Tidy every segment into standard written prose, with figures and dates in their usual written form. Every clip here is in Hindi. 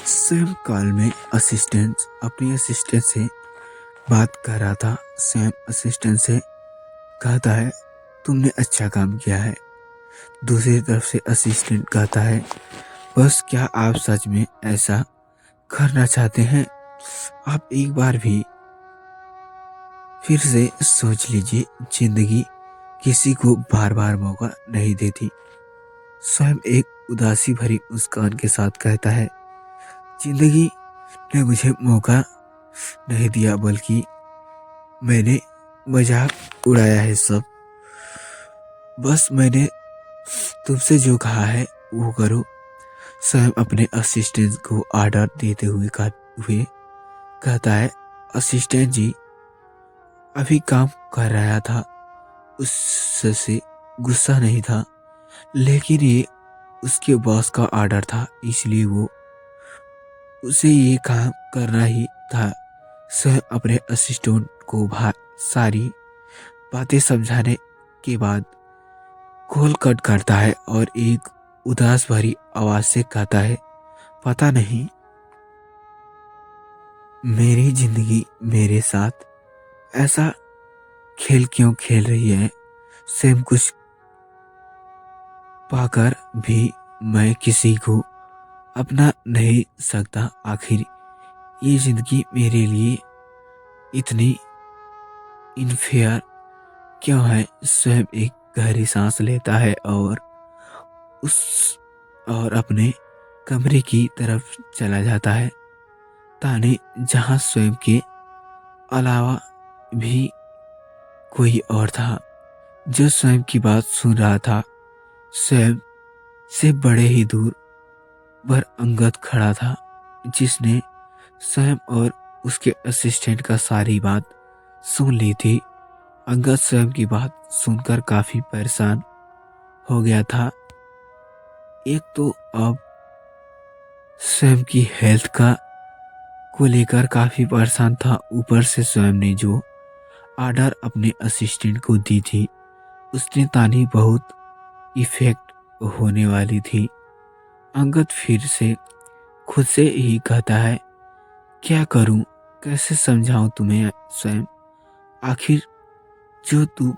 सेम कॉल में असिस्टेंट अपनी असिस्टेंट से बात कर रहा था। सेम असिस्टेंट से कहता है तुमने अच्छा काम किया है। दूसरी तरफ से असिस्टेंट कहता है बस क्या आप सच में ऐसा करना चाहते हैं? आप एक बार भी फिर से सोच लीजिए, जिंदगी किसी को बार बार मौका नहीं देती। स्वयं एक उदासी भरी मुस्कान के साथ कहता है जिंदगी ने मुझे मौका नहीं दिया, बल्कि मैंने मजाक उड़ाया है सब। बस मैंने तुमसे जो कहा है वो करो। स्वयं अपने असिस्टेंट को ऑर्डर देते हुए कहता है असिस्टेंट जी अभी काम कर रहा था, उससे गुस्सा नहीं था, लेकिन ये उसके बॉस का ऑर्डर था, इसलिए वो उसे ये काम करना ही था। स्वयं अपने असिस्टेंट को सारी बातें समझाने के बाद कॉल कट करता है और एक उदास भरी आवाज से कहता है पता नहीं मेरी जिंदगी मेरे साथ ऐसा खेल क्यों खेल रही है। सेम कुछ पाकर भी मैं किसी को अपना नहीं सकता। आखिर ये जिंदगी मेरे लिए इतनी इनफेयर क्यों है? स्वयं एक गहरी सांस लेता है और अपने कमरे की तरफ चला जाता है। ताने जहां स्वयं के अलावा भी कोई और था जो स्वयं की बात सुन रहा था। स्वयं से बड़े ही दूर पर अंगद खड़ा था, जिसने स्वयं और उसके असिस्टेंट का सारी बात सुन ली थी। अंगद स्वयं की बात सुनकर काफी परेशान हो गया था। एक तो अब स्वयं की हेल्थ को लेकर काफी परेशान था, ऊपर से स्वयं ने जो ऑर्डर अपने असिस्टेंट को दी थी उसने तानी बहुत इफेक्ट होने वाली थी। अंगद फिर से खुद से ही कहता है क्या करूं, कैसे समझाऊं तुम्हें स्वयं? आखिर जो तू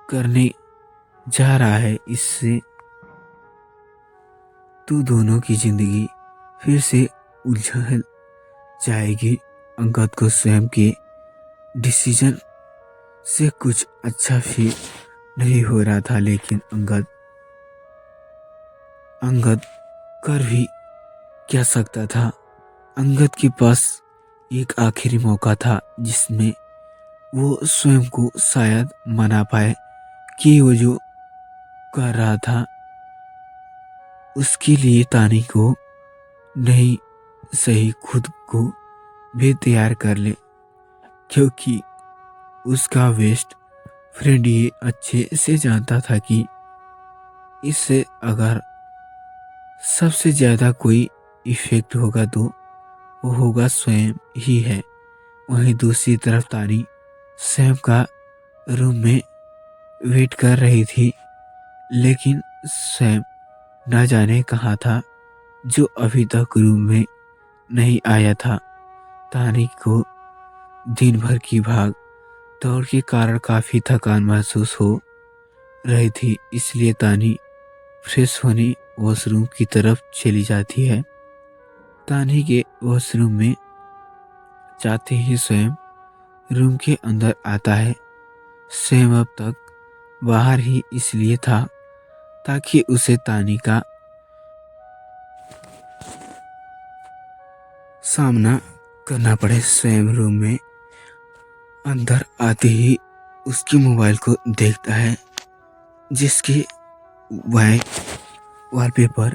करने जा रहा है इससे तू दोनों की जिंदगी फिर से उलझन जाएगी। अंगद को स्वयं के डिसीजन से कुछ अच्छा फील नहीं हो रहा था, लेकिन अंगद कर भी क्या सकता था। अंगद के पास एक आखिरी मौका था जिसमें वो स्वयं को शायद मना पाए कि वो जो कर रहा था उसके लिए तानी को नहीं सही खुद को भी तैयार कर ले, क्योंकि उसका बेस्ट फ्रेंड ये अच्छे से जानता था कि इससे अगर सबसे ज्यादा कोई इफेक्ट होगा तो वो होगा स्वयं ही है। वहीं दूसरी तरफ तानी स्वयं का रूम में वेट कर रही थी, लेकिन स्वयं न जाने कहाँ था जो अभी तक रूम में नहीं आया था। तानी को दिन भर की भाग दौड़ के कारण काफी थकान महसूस हो रही थी, इसलिए तानी फ्रेश होने वॉशरूम की तरफ चली जाती है। तानी के वॉशरूम में जाते ही स्वयं रूम के अंदर आता है। स्वयं अब तक बाहर ही इसलिए था ताकि उसे तानी का सामना करना पड़े। स्वयं रूम में अंदर आते ही उसके मोबाइल को देखता है, जिसके वॉलपेपर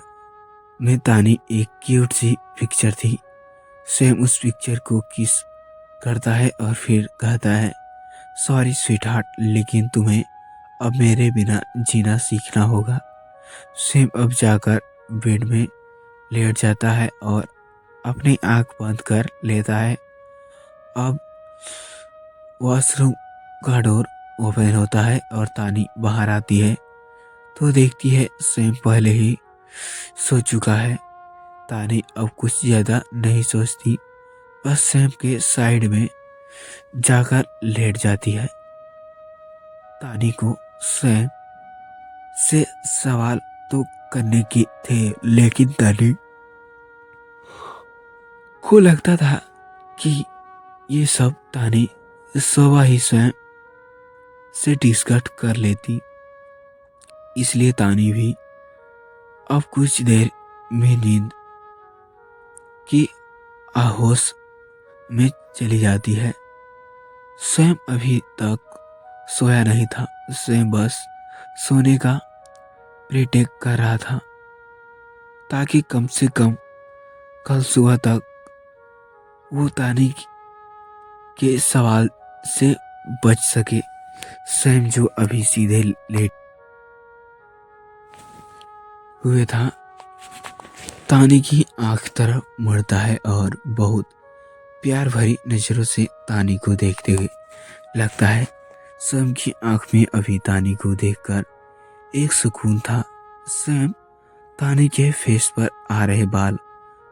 में तानी एक क्यूट सी पिक्चर थी। स्वयं उस पिक्चर को किस करता है और फिर कहता है सॉरी स्वीट हार्ट, लेकिन तुम्हें अब मेरे बिना जीना सीखना होगा। स्वयं अब जाकर बेड में लेट जाता है और अपनी आंख बंद कर लेता है। अब वॉशरूम का डोर ओपन होता है और तानी बाहर आती है तो देखती है स्वयं पहले ही सो चुका है। तानी अब कुछ ज्यादा नहीं सोचती, बस सैम के साइड में जाकर लेट जाती है। तानी को सैम से सवाल तो करने की थे, लेकिन तानी को लगता था कि ये सब तानी सुबह ही स्वयं से डिस्कस कर लेती, इसलिए तानी भी अब कुछ देर में नींद की आहोश में चली जाती है। स्वयं अभी तक सोया नहीं था, स्वयं बस सोने का प्रिटेक कर रहा था ताकि कम से कम कल सुबह तक वो तानी के सवाल से बच सके। स्वयं जो अभी सीधे लेट हुए था, तानी की आंख तरफ मुड़ता है और बहुत प्यार भरी नजरों से तानी को देखते हुए लगता है स्वयं की आंख में अभी तानी को देखकर एक सुकून था। स्वयं तानी के फेस पर आ रहे बाल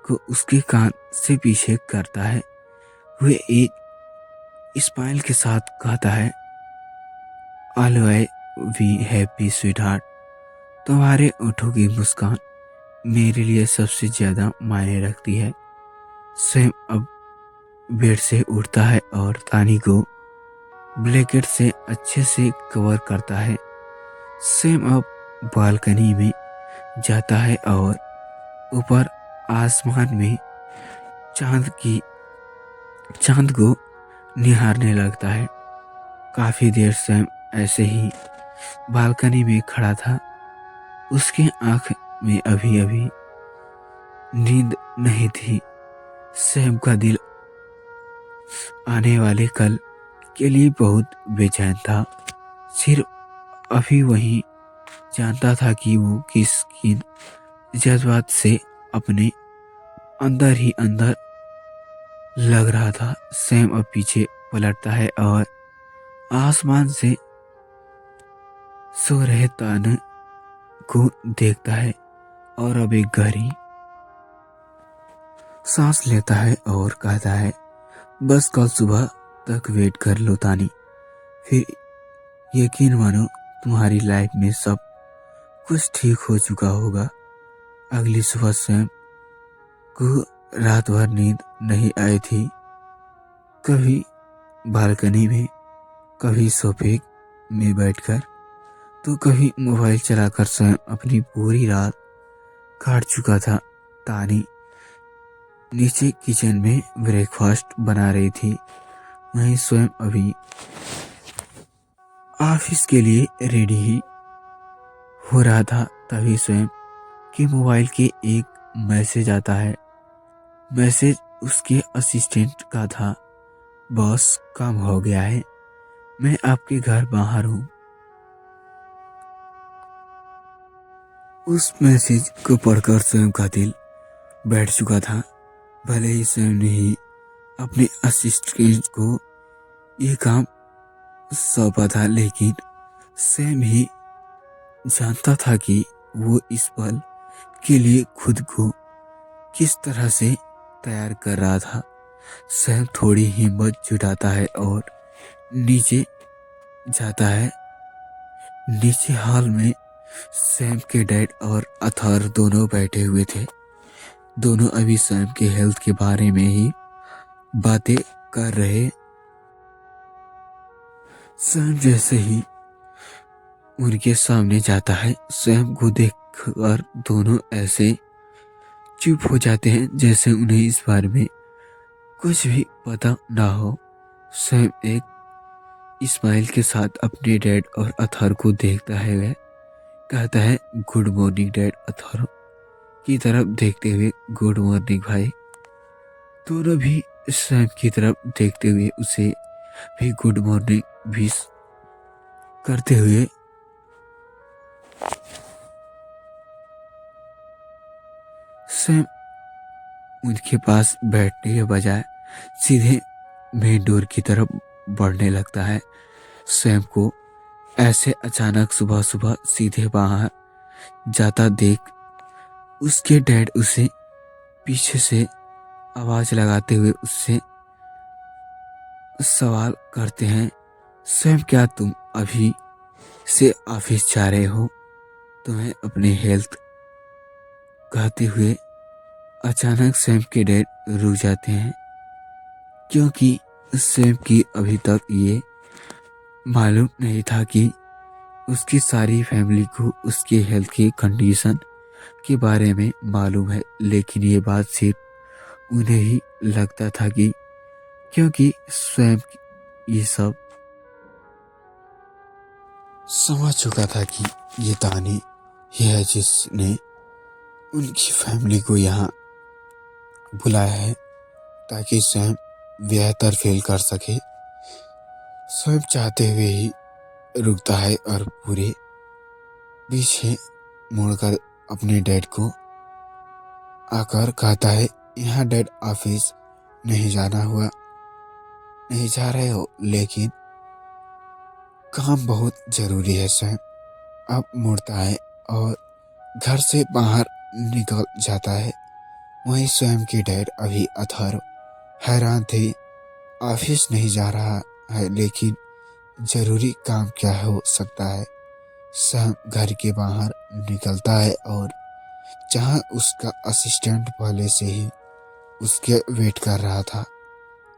को उसके कान से पीछे करता है। वह एक स्माइल के साथ कहता है, always be happy sweet heart. तुम्हारे ओठों की मुस्कान मेरे लिए सबसे ज्यादा मायने रखती है। स्वयं अब बेड से उठता है और तानी को ब्लैंकेट से अच्छे से कवर करता है। स्वयं अब बालकनी में जाता है और ऊपर आसमान में चांद को निहारने लगता है। काफी देर स्वयं ऐसे ही बालकनी में खड़ा था। उसके आंख में अभी अभी नींद नहीं थी। स्वयं का दिल आने वाले कल के लिए बहुत बेचैन था। सिर्फ अभी वही जानता था कि वो किन जज्बात से अपने अंदर ही अंदर लग रहा था। स्वयं अब पीछे पलटता है और आसमान से सो रहे ताने को देखता है और अब एक गहरी सांस लेता है और कहता है, बस कल सुबह तक वेट कर लो तानी, फिर यकीन मानो तुम्हारी लाइफ में सब कुछ ठीक हो चुका होगा। अगली सुबह स्वयं को रात भर नींद नहीं आई थी। कभी बालकनी में, कभी सोफे में बैठकर, तो कभी मोबाइल चलाकर स्वयं अपनी पूरी रात काट चुका था। तानी नीचे किचन में ब्रेकफास्ट बना रही थी, वहीं स्वयं अभी ऑफिस के लिए रेडी ही हो रहा था। तभी स्वयं के मोबाइल के एक मैसेज आता है। मैसेज उसके असिस्टेंट का था, बॉस काम हो गया है, मैं आपके घर बाहर हूँ। उस मैसेज को पढ़कर स्वयं का दिल बैठ चुका था। भले ही स्वयं ने ही अपने असिस्टेंट को ये काम सौंपा था, लेकिन स्वयं ही जानता था कि वो इस पल के लिए खुद को किस तरह से तैयार कर रहा था। स्वयं थोड़ी हिम्मत जुटाता है और नीचे जाता है। नीचे हॉल में स्वयं के डैड और अथर दोनों बैठे हुए थे। दोनों अभी स्वयं के हेल्थ के बारे में ही बातें कर रहे। स्वयं जैसे ही उनके सामने जाता है, स्वयं को देखकर दोनों ऐसे चुप हो जाते हैं जैसे उन्हें इस बारे में कुछ भी पता ना हो। स्वयं एक स्माइल के साथ अपने डैड और अथर को देखता है। वह कहता है, गुड मॉर्निंग डैड। अथर की तरफ देखते हुए, गुड मॉर्निंग भाई। दोनों भी स्वयं की तरफ देखते हुए उसे भी गुड मॉर्निंग विश करते हुए स्वयं उनके पास बैठने के बजाय सीधे मेन डोर की तरफ बढ़ने लगता है। स्वयं को ऐसे अचानक सुबह सुबह सीधे बाहर जाता देख उसके डैड उसे पीछे से आवाज लगाते हुए उससे सवाल करते हैं, सैम क्या तुम अभी से ऑफिस जा रहे हो? तुम्हें अपनी हेल्थ कहते हुए अचानक सैम के डैड रुक जाते हैं, क्योंकि सैम की अभी तक ये मालूम नहीं था कि उसकी सारी फैमिली को उसके हेल्थ की कंडीशन के बारे में मालूम है। लेकिन ये बात सिर्फ उन्हें ही लगता था कि क्योंकि स्वयं ये सब समझ चुका था कि ये तानी ही है जिसने उनकी फैमिली को यहाँ बुलाया है ताकि स्वयं बेहतर फील कर सके। स्वयं चाहते हुए ही रुकता है और पूरे पीछे मुड़कर अपने डैड को आकर कहता है, यहाँ डैड ऑफिस नहीं जाना हुआ, नहीं जा रहे हो, लेकिन काम बहुत जरूरी है। स्वयं अब मुड़ता है और घर से बाहर निकल जाता है। वहीं स्वयं के डैड अभी अथर्व हैरान थे, ऑफिस नहीं जा रहा है लेकिन जरूरी काम क्या हो सकता है। स्वयं घर के बाहर निकलता है और जहां उसका असिस्टेंट पहले से ही उसके वेट कर रहा था।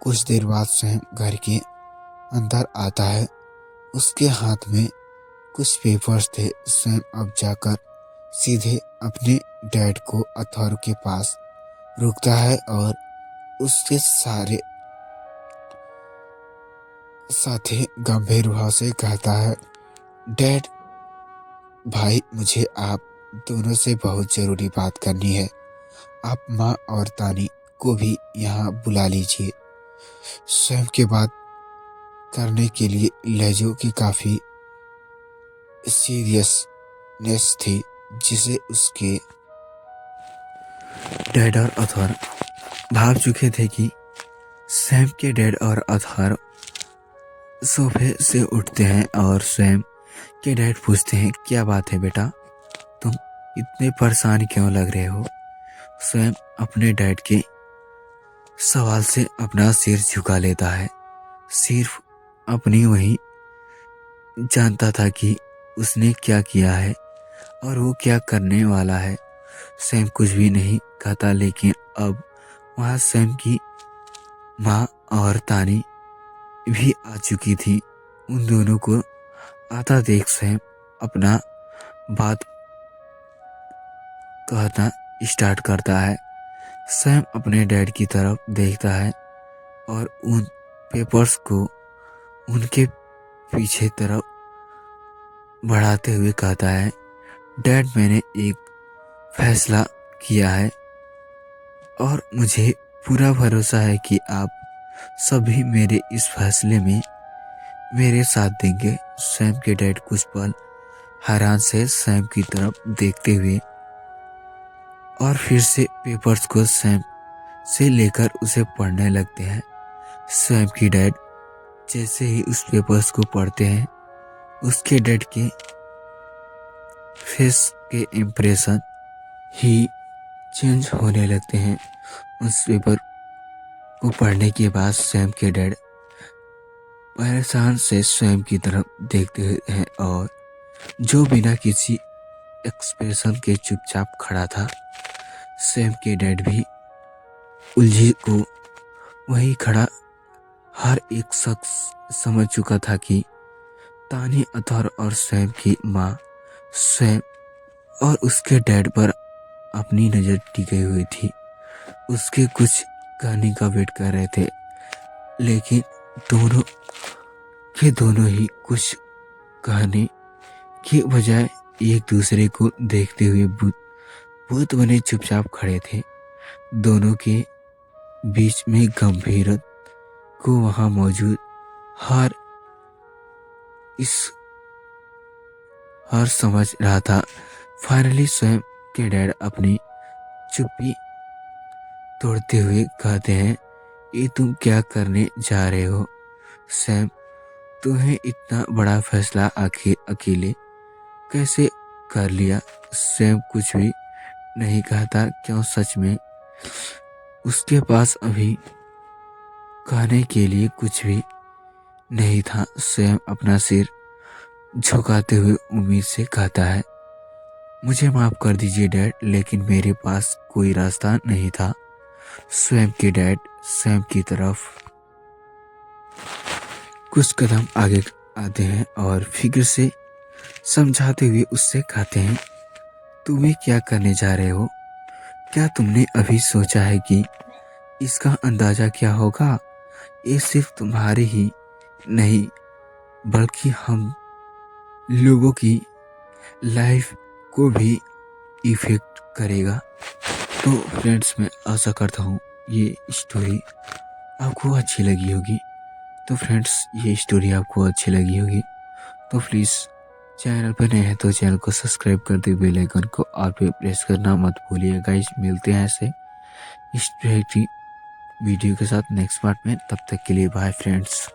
कुछ देर बाद स्वयं घर के अंदर आता है, उसके हाथ में कुछ पेपर्स थे। स्वयं अब जाकर सीधे अपने डैड को अथर्व के पास रुकता है और उसके सारे साथी गंभीर भाव से कहता है, डैड भाई, मुझे आप दोनों से बहुत जरूरी बात करनी है। आप माँ और तानी को भी यहाँ बुला लीजिए। स्वयं के बात करने के लिए लहजों की काफी सीरियसनेस थी, जिसे उसके डैड और अथर्व भाग चुके थे कि सैम के डैड और अथर्व सोफे से उठते हैं और सैम के डैड पूछते हैं, क्या बात है बेटा, तुम इतने परेशान क्यों लग रहे हो? सैम अपने डैड के सवाल से अपना सिर झुका लेता है। सिर्फ अपनी वही जानता था कि उसने क्या किया है और वो क्या करने वाला है। सैम कुछ भी नहीं कहता, लेकिन अब वहाँ सैम की माँ और तानी भी आ चुकी थी। उन दोनों को आता देख सैम अपना बात कहना स्टार्ट करता है। सैम अपने डैड की तरफ देखता है और उन पेपर्स को उनके पीछे तरफ बढ़ाते हुए कहता है, डैड मैंने एक फैसला किया है और मुझे पूरा भरोसा है कि आप सभी मेरे इस फैसले में मेरे साथ देंगे। सैम के डैड कुछ पल हैरान से सैम की तरफ देखते हुए और फिर से पेपर्स को सैम से लेकर उसे पढ़ने लगते हैं। सैम की डैड जैसे ही उस पेपर्स को पढ़ते हैं, उसके डैड के फेस के इम्प्रेशन ही चेंज होने लगते हैं। उस पेपर को पढ़ने के बाद सैम के डैड परेशान से स्वयं की तरफ देखते हैं और जो बिना किसी एक्सप्रेशन के चुपचाप खड़ा था। सैम के डैड भी उलझी को वही खड़ा हर एक शख्स समझ चुका था कि तानी, अथर्व और सैम की माँ सैम और उसके डैड पर अपनी नज़र टिकी हुई थी। उसके कुछ कहने का वेट कर रहे थे, लेकिन दोनों के दोनों ही कुछ कहने के बजाय एक दूसरे को देखते हुए भूत बने चुपचाप खड़े थे। दोनों के बीच में गंभीरत को वहां मौजूद हर समझ रहा था। फाइनली स्वयं के डैड अपनी चुप्पी तोड़ते हुए कहते हैं, ये तुम क्या करने जा रहे हो? सैम, तुम्हें इतना बड़ा फैसला आखिर अकेले कैसे कर लिया? सैम कुछ भी नहीं कहता, क्यों सच में उसके पास अभी खाने के लिए कुछ भी नहीं था। स्वयं अपना सिर झुकाते हुए उम्मीद से कहता है, मुझे माफ कर दीजिए डैड, लेकिन मेरे पास कोई रास्ता नहीं था। स्वयं के डैड स्वयं की तरफ कुछ कदम आगे आते हैं और फिक्र से समझाते हुए उससे कहते हैं, तुम्हें क्या करने जा रहे हो? क्या तुमने अभी सोचा है कि इसका अंदाजा क्या होगा? ये सिर्फ तुम्हारी ही नहीं बल्कि हम लोगों की लाइफ को भी इफेक्ट करेगा। तो फ्रेंड्स, मैं आशा करता हूँ ये स्टोरी आपको अच्छी लगी होगी। तो फ्रेंड्स, ये स्टोरी आपको अच्छी लगी होगी तो प्लीज़ चैनल पर नए हैं तो चैनल को सब्सक्राइब कर दे, बेल आइकन को ऑल पे प्रेस करना मत भूलिए गाइस। मिलते हैं ऐसे इस वीडियो के साथ नेक्स्ट पार्ट में। तब तक के लिए बाय फ्रेंड्स।